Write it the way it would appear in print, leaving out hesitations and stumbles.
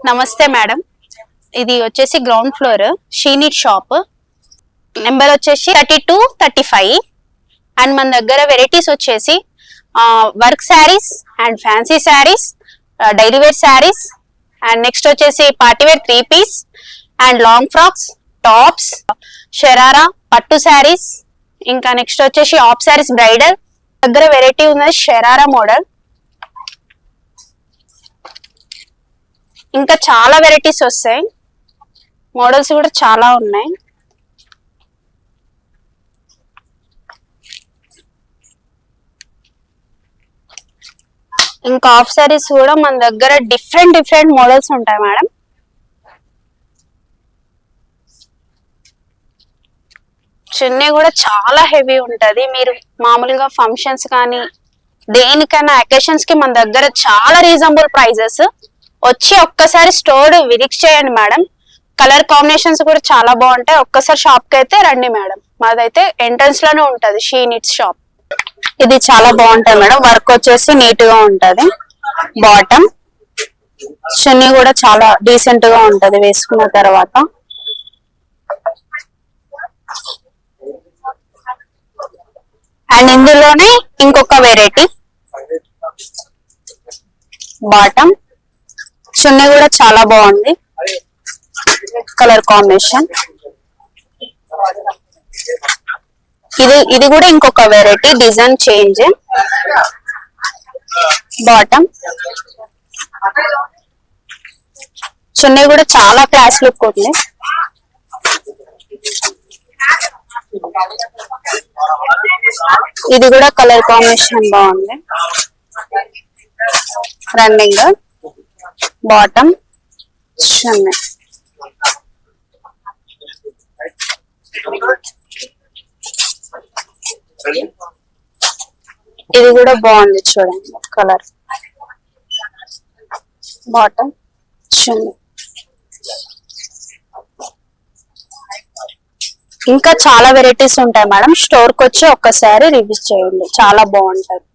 నమస్తే మేడం. ఇది వచ్చేసి గ్రౌండ్ ఫ్లోర్ షీనిట్ షాప్. నెంబర్ వచ్చేసి 32-35. అండ్ మన దగ్గర వెరైటీస్ వచ్చేసి work saris and fancy saris, daily wear saris, and next వచ్చేసి party wear 3 piece and long frocks, tops, sharara, పట్టు శారీస్, ఇంకా నెక్స్ట్ వచ్చేసి ఆఫ్ శారీస్ బ్రైడల్. దగ్గర వెరైటీ ఉన్నది షరారా మోడల్. ఇంకా చాలా వెరైటీస్ వస్తాయి, మోడల్స్ కూడా చాలా ఉన్నాయి. ఇంకా ఆఫ్ సారీస్ కూడా మన దగ్గర డిఫరెంట్ మోడల్స్ ఉంటాయి మేడం. చున్నీ కూడా చాలా హెవీ ఉంటది. మీరు మామూలుగా ఫంక్షన్స్ కానీ దేనికైనా అకేషన్స్ కి మన దగ్గర చాలా రీజనబుల్ ప్రైజెస్. వచ్చి ఒక్కసారి స్టోర్ విజిట్ చేయండి మేడం. కలర్ కాంబినేషన్స్ కూడా చాలా బాగుంటాయి. ఒక్కసారి షాప్ కి అయితే రండి మేడం. మాదైతే ఎంట్రన్స్ లోనే ఉంటది షీనిట్స్ షాప్. ఇది చాలా బాగుంటది మేడం. వర్క్ వచ్చేసి నీట్ గా ఉంటది. బాటమ్ చున్నీ కూడా చాలా డీసెంట్ గా ఉంటది వేసుకున్న తర్వాత. అండ్ ఇందులోనే ఇంకొక వెరైటీ బాటమ్ చున్నీ కూడా చాలా బాగుంది. కలర్ కాంబినేషన్ ఇది కూడా ఇంకొక వెరైటీ, డిజైన్ చేంజ్. బాటమ్ చున్నీ కూడా చాలా క్లాస్ లుక్ ఉంది. ఇది కూడా కలర్ కాంబినేషన్ బాగుంది. రన్నింగ్ బాటమ్ చున్నీ. ఇది కూడా బాగుంది చూడండి కలర్. బాటమ్ చున్నీ. ఇంకా చాలా వెరైటీస్ ఉంటాయి మేడం. స్టోర్ కి వచ్చి ఒక్కసారి రివ్యూ చేయండి, చాలా బాగుంటది.